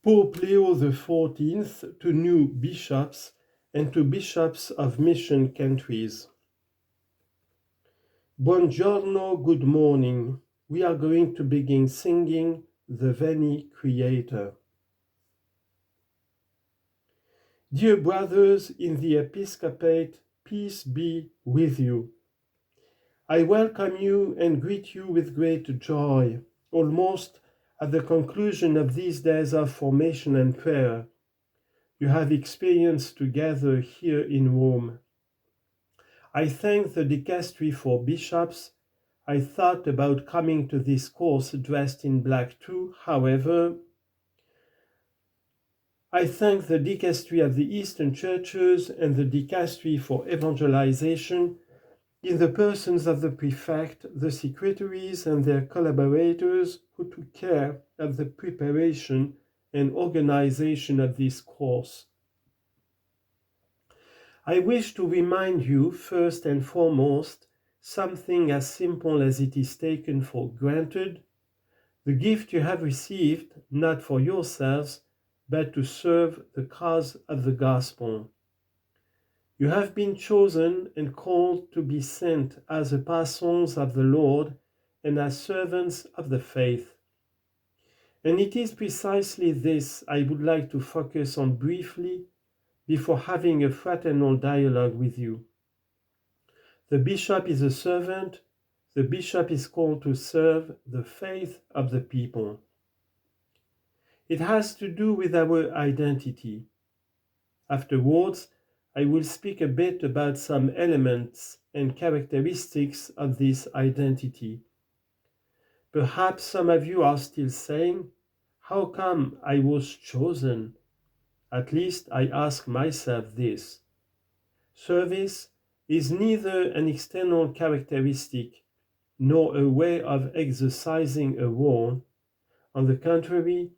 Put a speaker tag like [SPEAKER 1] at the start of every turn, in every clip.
[SPEAKER 1] Pope Leo XIV to new bishops and to bishops of mission countries. Buongiorno, good morning. We are going to begin singing the Veni Creator. Dear brothers in the episcopate, peace be with you. I welcome you and greet you with great joy, almost at the conclusion of these days of formation and prayer you have experienced together here in Rome. I thank the dicastery for bishops. I thought about coming to this course dressed in black too. However, I thank the dicastery of the Eastern churches and the dicastery for evangelization in the persons of the prefect, the secretaries, and their collaborators who took care of the preparation and organization of this course. I wish to remind you, first and foremost, something as simple as it is taken for granted, the gift you have received, not for yourselves, but to serve the cause of the gospel. You have been chosen and called to be sent as apostles of the Lord and as servants of the faith. And it is precisely this I would like to focus on briefly before having a fraternal dialogue with you. The bishop is a servant. The bishop is called to serve the faith of the people. It has to do with our identity. Afterwards, I will speak a bit about some elements and characteristics of this identity. Perhaps some of you are still saying, how come I was chosen? At least I ask myself this. Service is neither an external characteristic nor a way of exercising a role. On the contrary,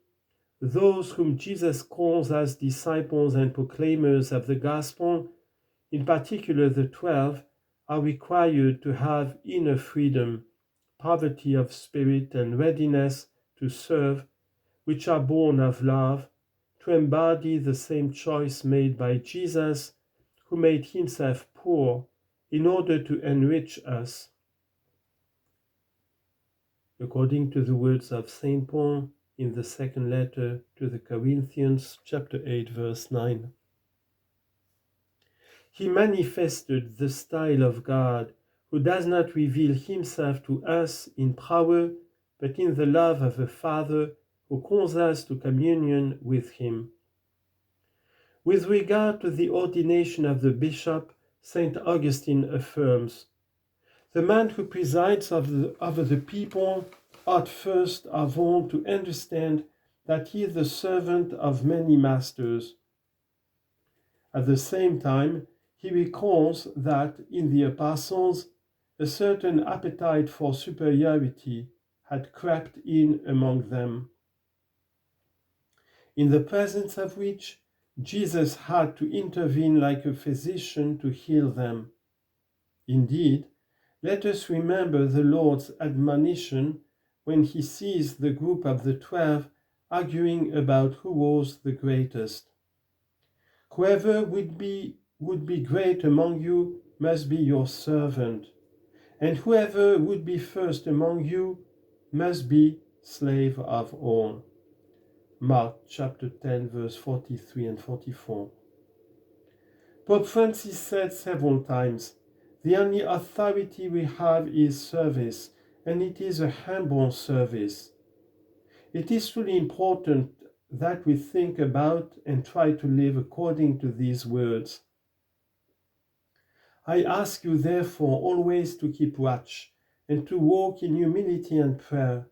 [SPEAKER 1] those whom Jesus calls as disciples and proclaimers of the gospel, in particular the 12, are required to have inner freedom, poverty of spirit, and readiness to serve, which are born of love, to embody the same choice made by Jesus, who made himself poor in order to enrich us. According to the words of St. Paul in the second letter to the Corinthians, chapter 8, verse 9. He manifested the style of God, who does not reveal himself to us in power, but in the love of the Father, who calls us to communion with him. With regard to the ordination of the bishop, St. Augustine affirms, the man who presides over the people ought first of all to understand that he is the servant of many masters. At the same time, he recalls that in the apostles, a certain appetite for superiority had crept in among them, in the presence of which Jesus had to intervene like a physician to heal them. Indeed, let us remember the Lord's admonition when he sees the group of the 12 arguing about who was the greatest. Whoever would be great among you must be your servant, and whoever would be first among you must be slave of all. Mark chapter 10, verse 43 and 44. Pope Francis said several times, the only authority we have is service, and it is a humble service. It is really important that we think about and try to live according to these words. I ask you therefore always to keep watch and to walk in humility and prayer,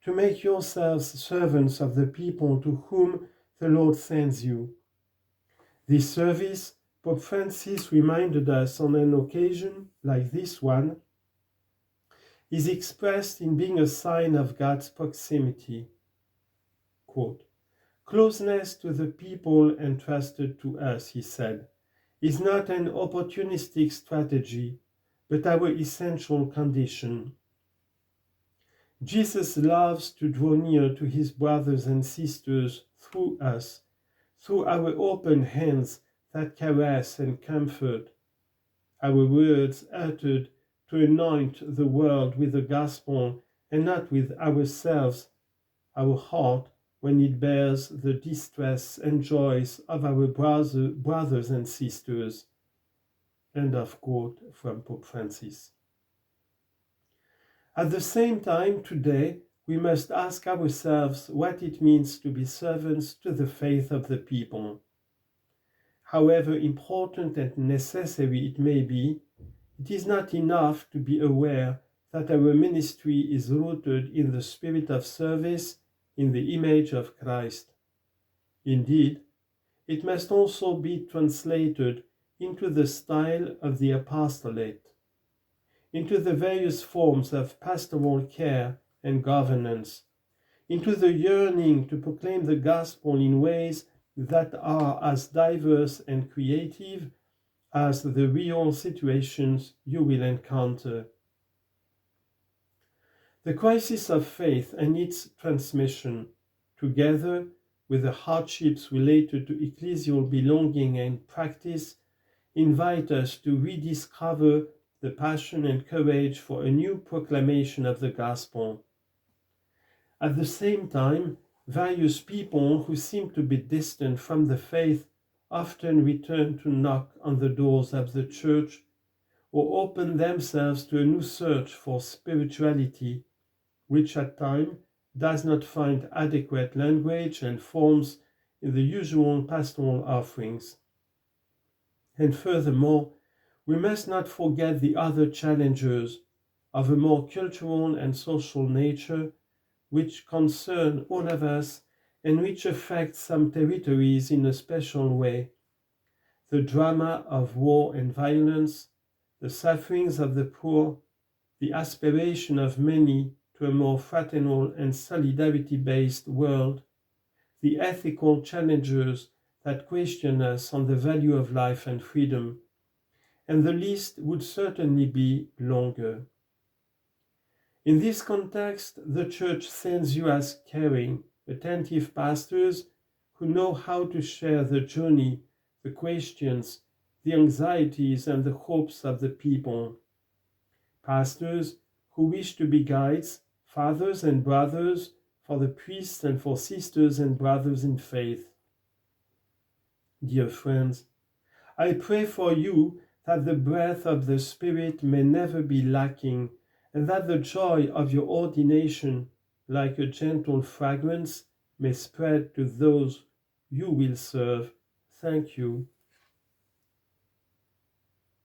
[SPEAKER 1] to make yourselves servants of the people to whom the Lord sends you. This service, Pope Francis reminded us on an occasion like this one, is expressed in being a sign of God's proximity. Quote, closeness to the people entrusted to us, he said, is not an opportunistic strategy, but our essential condition. Jesus loves to draw near to his brothers and sisters through us, through our open hands that caress and comfort, our words uttered to anoint the world with the gospel and not with ourselves, our heart when it bears the distress and joys of our brothers and sisters. End of quote from Pope Francis. At the same time, today, we must ask ourselves what it means to be servants to the faith of the people. However important and necessary it may be, it is not enough to be aware that our ministry is rooted in the spirit of service in the image of Christ. Indeed, it must also be translated into the style of the apostolate, into the various forms of pastoral care and governance, into the yearning to proclaim the gospel in ways that are as diverse and creative as the real situations you will encounter. The crisis of faith and its transmission, together with the hardships related to ecclesial belonging and practice, invite us to rediscover the passion and courage for a new proclamation of the gospel. At the same time, various people who seem to be distant from the faith often return to knock on the doors of the church or open themselves to a new search for spirituality, which at times does not find adequate language and forms in the usual pastoral offerings. And furthermore, we must not forget the other challenges of a more cultural and social nature which concern all of us and which affect some territories in a special way. The drama of war and violence, the sufferings of the poor, the aspiration of many to a more fraternal and solidarity-based world, the ethical challenges that question us on the value of life and freedom, and the list would certainly be longer. In this context, the Church sends you as caring, attentive pastors who know how to share the journey, the questions, the anxieties, and the hopes of the people. Pastors who wish to be guides, fathers and brothers for the priests and for sisters and brothers in faith. Dear friends, I pray for you that the breath of the Spirit may never be lacking, and that the joy of your ordination, like a gentle fragrance, may spread to those you will serve. Thank you.